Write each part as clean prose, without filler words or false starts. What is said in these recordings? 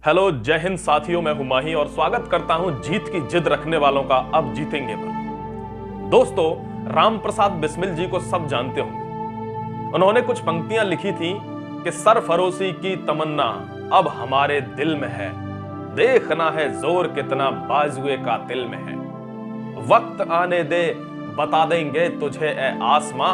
Hello, जय हिंद साथियों। मैं हूं माही और स्वागत करता हूं जीत की जिद रखने वालों का अब जीतेंगे पर। दोस्तों, राम प्रसाद बिस्मिल जी को सब जानते होंगे। उन्होंने कुछ पंक्तियां लिखी थी कि सरफरोशी की तमन्ना अब हमारे दिल में है, देखना है जोर कितना बाजुए का दिल में है। वक्त आने दे बता देंगे तुझे ए आसमां,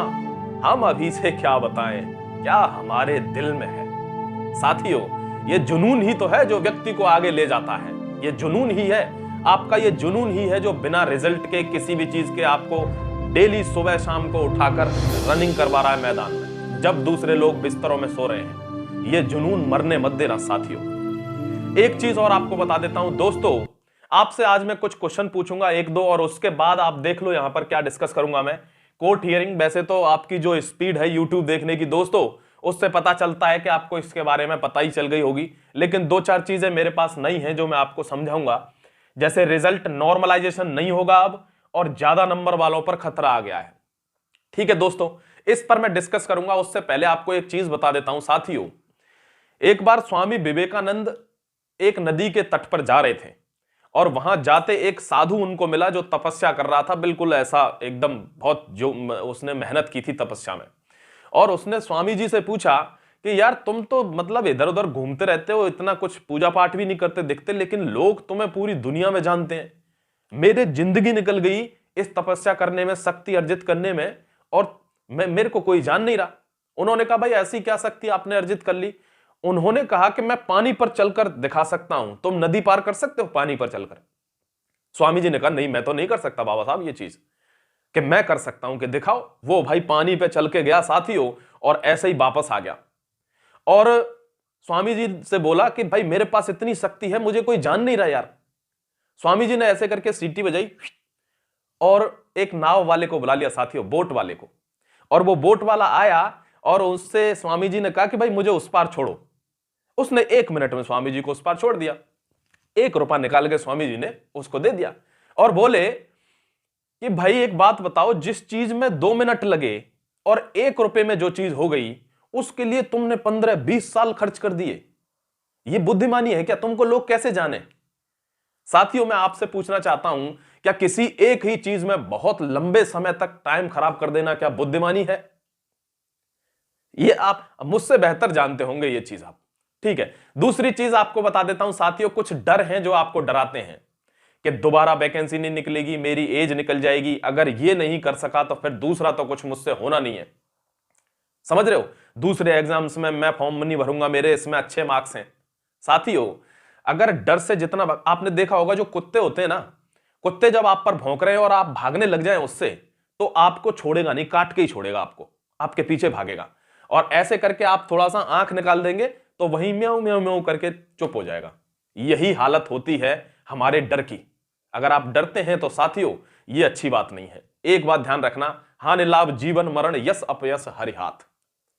हम अभी से क्या बताएं क्या हमारे दिल में है। साथियों, ये जुनून ही तो है जो व्यक्ति को आगे ले जाता है। ये जुनून ही है आपका, ये जुनून ही है जो बिना रिजल्ट के किसी भी चीज के आपको डेली सुबह शाम को उठाकर रनिंग करवा रहा है मैदान में, जब दूसरे लोग बिस्तरों में सो रहे हैं। ये जुनून मरने मत देना साथियों। एक चीज और आपको बता देता हूं दोस्तों, आपसे आज मैं कुछ क्वेश्चन पूछूंगा एक दो, और उसके बाद आप देख लो यहां पर क्या डिस्कस करूंगा मैं। कोर्ट हियरिंग, वैसे तो आपकी जो स्पीड है यूट्यूब देखने की दोस्तों, उससे पता चलता है कि आपको इसके बारे में पता ही चल गई होगी, लेकिन दो चार चीजें मेरे पास नई हैं जो मैं आपको समझाऊंगा। जैसे रिजल्ट नॉर्मलाइजेशन नहीं होगा अब, और ज्यादा नंबर वालों पर खतरा आ गया है। ठीक है दोस्तों, इस पर मैं डिस्कस करूंगा। उससे पहले आपको एक चीज बता देता हूं साथियों। एक बार स्वामी विवेकानंद एक नदी के तट पर जा रहे थे, और वहां जाते एक साधु उनको मिला जो तपस्या कर रहा था, बिल्कुल ऐसा एकदम बहुत, जो उसने मेहनत की थी तपस्या में। और उसने स्वामी जी से पूछा कि यार तुम तो मतलब इधर उधर घूमते रहते हो, इतना कुछ पूजा पाठ भी नहीं करते दिखते, लेकिन लोग तुम्हें पूरी दुनिया में जानते हैं। मेरे जिंदगी निकल गई इस तपस्या करने में, शक्ति अर्जित करने में, और मेरे को कोई जान नहीं रहा। उन्होंने कहा भाई ऐसी क्या शक्ति आपने अर्जित कर ली। उन्होंने कहा कि मैं पानी पर चलकर दिखा सकता हूं, तुम नदी पार कर सकते हो पानी पर चलकर। स्वामी जी ने कहा नहीं, मैं तो नहीं कर सकता बाबा साहब ये चीज, कि मैं कर सकता हूं कि दिखाओ। वो भाई पानी पे चल के गया साथियों, और ऐसे ही वापस आ गया। और स्वामी जी से बोला कि भाई मेरे पास इतनी शक्ति है, मुझे कोई जान नहीं रहा यार। स्वामी जी ने ऐसे करके सीटी बजाई और एक नाव वाले को बुला लिया साथियों, बोट वाले को। और वो बोट वाला आया और उससे स्वामी जी ने कहा कि भाई मुझे उस पार छोड़ो। उसने 1 मिनट में स्वामी जी को उस पार छोड़ दिया। 1 रुपया निकाल के स्वामी जी ने उसको दे दिया, और बोले कि भाई एक बात बताओ, जिस चीज में 2 मिनट लगे और 1 रुपए में जो चीज हो गई, उसके लिए तुमने 15-20 साल खर्च कर दिए। ये बुद्धिमानी है क्या? तुमको लोग कैसे जाने? साथियों, मैं आपसे पूछना चाहता हूं, क्या किसी एक ही चीज में बहुत लंबे समय तक टाइम खराब कर देना क्या बुद्धिमानी है? ये आप मुझसे बेहतर जानते होंगे ये चीज आप। ठीक है, दूसरी चीज आपको बता देता हूं साथियों, कुछ डर हैं जो आपको डराते हैं कि दोबारा वैकेंसी नहीं निकलेगी, मेरी एज निकल जाएगी, अगर ये नहीं कर सका तो फिर दूसरा तो कुछ मुझसे होना नहीं है। समझ रहे हो? दूसरे एग्जाम्स में मैं फॉर्म नहीं भरूंगा, मेरे इसमें अच्छे मार्क्स हैं। साथियों, अगर डर से जितना, आपने देखा होगा जो कुत्ते होते हैं ना, कुत्ते जब आप पर भौंक रहे हैं और आप भागने लग जाए उससे, तो आपको छोड़ेगा नहीं, काट के ही छोड़ेगा आपको, आपके पीछे भागेगा। और ऐसे करके आप थोड़ा सा आंख निकाल देंगे तो वही म्याऊं म्याऊं म्याऊं करके चुप हो जाएगा। यही हालत होती है हमारे डर की। अगर आप डरते हैं तो साथियों ये अच्छी बात नहीं है। एक बात ध्यान रखना, हानि लाभ जीवन मरण यस अपयस हरि हाथ,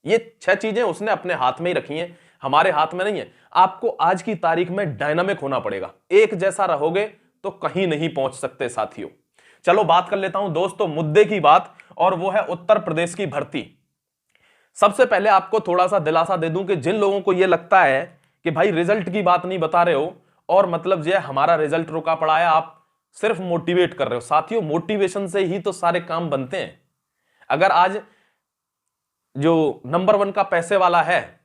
ये 6 चीजें उसने अपने हाथ में ही रखी हैं, हमारे हाथ में नहीं है। आपको आज की तारीख में डायनामिक होना पड़ेगा, एक जैसा रहोगे तो कहीं नहीं पहुंच सकते साथियों। चलो बात कर लेता हूं दोस्तों मुद्दे की बात, और वो है उत्तर प्रदेश की भर्ती। सबसे पहले आपको थोड़ा सा दिलासा दे दूं कि जिन लोगों को यह लगता है कि भाई रिजल्ट की बात नहीं बता रहे हो, और मतलब जो है हमारा रिजल्ट रुका पड़ा है, आप सिर्फ मोटिवेट कर रहे हो। साथियों, मोटिवेशन से ही तो सारे काम बनते हैं। अगर आज जो नंबर 1 का पैसे वाला है,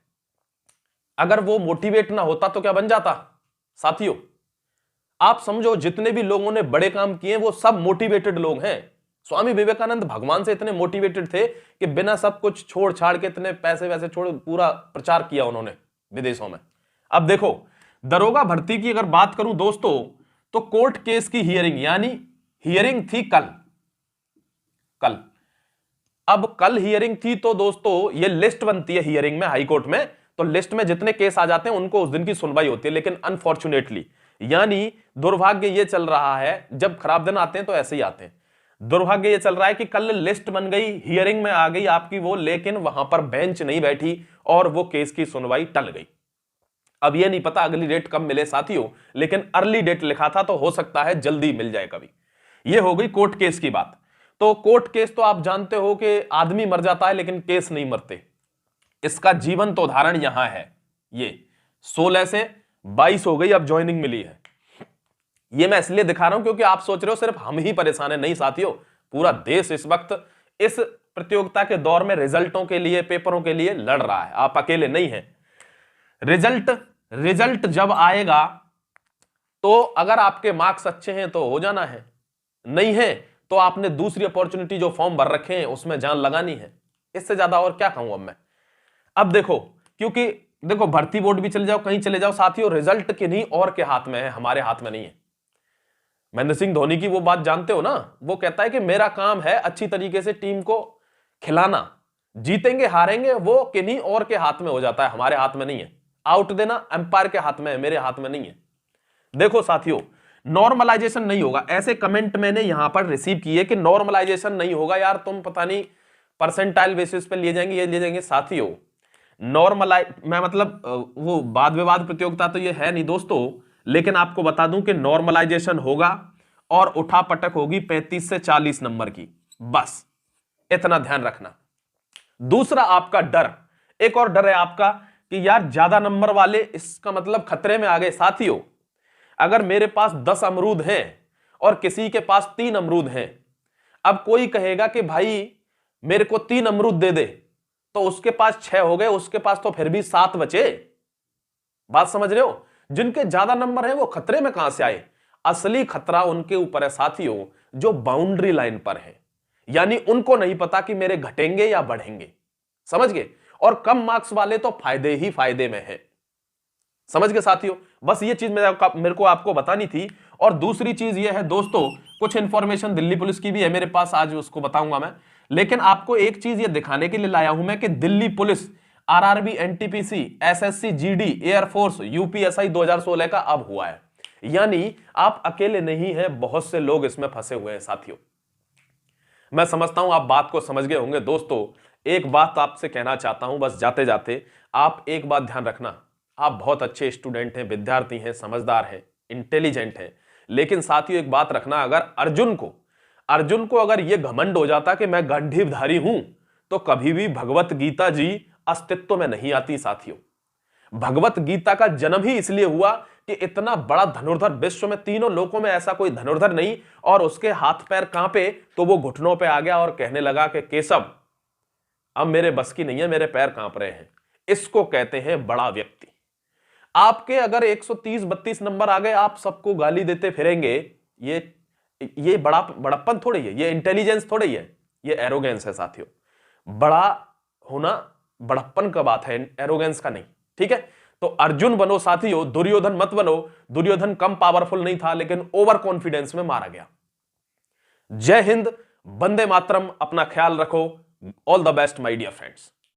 अगर वो मोटिवेट ना होता तो क्या बन जाता? साथियों, आप समझो जितने भी लोगों ने बड़े काम किए वो सब मोटिवेटेड लोग हैं। स्वामी विवेकानंद भगवान से इतने मोटिवेटेड थे कि बिना सब कुछ छोड़ छाड़ के, इतने पैसे वैसे छोड़, पूरा प्रचार किया उन्होंने विदेशों में। अब देखो, दरोगा भर्ती की अगर बात करूं दोस्तों, तो कोर्ट केस की हियरिंग, यानी हियरिंग थी कल। अब कल हियरिंग थी तो दोस्तों ये लिस्ट बनती है हियरिंग में, हाई कोर्ट में, तो लिस्ट में जितने केस आ जाते हैं उनको उस दिन की सुनवाई होती है। लेकिन अनफॉर्चुनेटली, यानी दुर्भाग्य ये चल रहा है, जब खराब दिन आते हैं तो ऐसे ही आते हैं, दुर्भाग्य ये चल रहा है कि कल लिस्ट बन गई, हियरिंग में आ गई आपकी वो, लेकिन वहां पर बेंच नहीं बैठी और वो केस की सुनवाई टल गई। अब ये नहीं पता अगली डेट कब मिले साथियों, लेकिन अर्ली डेट लिखा था तो हो सकता है जल्दी मिल जाए कभी। ये हो गई कोर्ट केस की बात। तो कोर्ट केस तो आप जानते हो कि आदमी मर जाता है लेकिन केस नहीं मरते। इसका जीवंत उदाहरण यहां है। ये 16 से 22 हो गई, अब ज्वाइनिंग मिली है। ये मैं इसलिए दिखा रहा हूं क्योंकि आप सोच रहे हो सिर्फ हम ही परेशान है। नहीं साथियों, पूरा देश इस वक्त इस प्रतियोगिता के दौर में रिजल्टों के लिए, पेपरों के लिए लड़ रहा है। आप अकेले नहीं हैं। रिजल्ट जब आएगा तो अगर आपके मार्क्स अच्छे हैं तो हो जाना है, नहीं है तो आपने दूसरी अपॉर्चुनिटी जो फॉर्म भर रखे हैं उसमें जान लगानी है। इससे ज्यादा और क्या कहूं अब मैं। अब देखो, क्योंकि देखो भर्ती बोर्ड भी चले जाओ, कहीं चले जाओ साथियों, रिजल्ट किन्हीं और के हाथ में है, हमारे हाथ में नहीं है। महेंद्र सिंह धोनी की वो बात जानते हो ना, वो कहता है कि मेरा काम है अच्छी तरीके से टीम को खिलाना, जीतेंगे हारेंगे वो किन्हीं और के हाथ में हो जाता है, हमारे हाथ में नहीं है। आउट देना अंपायर के हाथ में है, मेरे हाथ में नहीं है। देखो साथियों, नॉर्मलाइजेशन नहीं होगा, ऐसे कमेंट मैंने यहां पर रिसीव किए कि नॉर्मलाइजेशन नहीं होगा यार, तुम पता नहीं परसेंटाइल बेसिस पे लिए जाएंगे, ये लिए जाएंगे। साथियों मैं मतलब वो वाद विवाद प्रतियोगिता तो ये है नहीं दोस्तों, लेकिन आपको बता दूं कि नॉर्मलाइजेशन होगा और उठा पटक होगी 35 से 40 नंबर की, बस इतना ध्यान रखना। दूसरा आपका डर, एक और डर है आपका कि यार ज्यादा नंबर वाले इसका मतलब खतरे में आ गए। साथियों अगर मेरे पास 10 अमरूद हैं और किसी के पास 3 अमरूद हैं, अब कोई कहेगा कि भाई मेरे को 3 अमरूद दे दे, तो उसके पास 6 हो गए, उसके पास तो फिर भी 7 बचे। बात समझ रहे हो? जिनके ज्यादा नंबर हैं वो खतरे में कहां से आए? असली खतरा उनके ऊपर है साथियों, जो बाउंड्री लाइन पर है, यानी उनको नहीं पता कि मेरे घटेंगे या बढ़ेंगे। समझ गए? और कम मार्क्स वाले तो फायदे ही फायदे में है। समझ गए साथियों? बस ये चीज मेरे को आपको बतानी थी। और दूसरी चीज ये है दोस्तों, कुछ इंफॉर्मेशन दिल्ली पुलिस की भी है मेरे पास, आज उसको बताऊंगा मैं। लेकिन आपको एक चीज ये दिखाने के लिए लाया हूं मैं कि Delhi police, RRB, NTPC, SSC, GD, air force, UPSI 2016 का अब हुआ है। यानी आप अकेले नहीं हैं, बहुत से लोग इसमें फंसे हुए हैं साथियों। मैं समझता हूं आप बात को समझ गए होंगे। दोस्तों एक बात आपसे कहना चाहता हूं, बस जाते जाते आप एक बात ध्यान रखना, आप बहुत अच्छे स्टूडेंट हैं, विद्यार्थी हैं, समझदार हैं, इंटेलिजेंट हैं, लेकिन साथियों एक बात रखना, अगर अर्जुन को अगर यह घमंड हो जाता कि मैं गांडीवधारी हूं, तो कभी भी भगवत गीता जी अस्तित्व में नहीं आती साथियों। भगवत गीता का जन्म ही इसलिए हुआ कि इतना बड़ा धनुर्धर, विश्व में तीनों लोकों में ऐसा कोई धनुर्धर नहीं, और उसके हाथ पैर कांपे तो वो घुटनों पे आ गया और कहने लगा कि केशव अब मेरे बस की नहीं है, मेरे पैर कांप रहे हैं। इसको कहते हैं बड़ा व्यक्ति। आपके अगर 130-32 नंबर आ गए, आप सबको गाली देते फिरेंगे, ये बड़प्पन थोड़ी है, ये इंटेलिजेंस थोड़ी है, ये एरोगेंस है साथियों। बड़ा होना बड़प्पन का बात है, एरोगेंस का नहीं। ठीक है, तो अर्जुन बनो साथियों, दुर्योधन मत बनो। दुर्योधन कम पावरफुल नहीं था, लेकिन ओवर कॉन्फिडेंस में मारा गया। जय हिंद, वंदे मातरम, अपना ख्याल रखो। All the best my dear friends.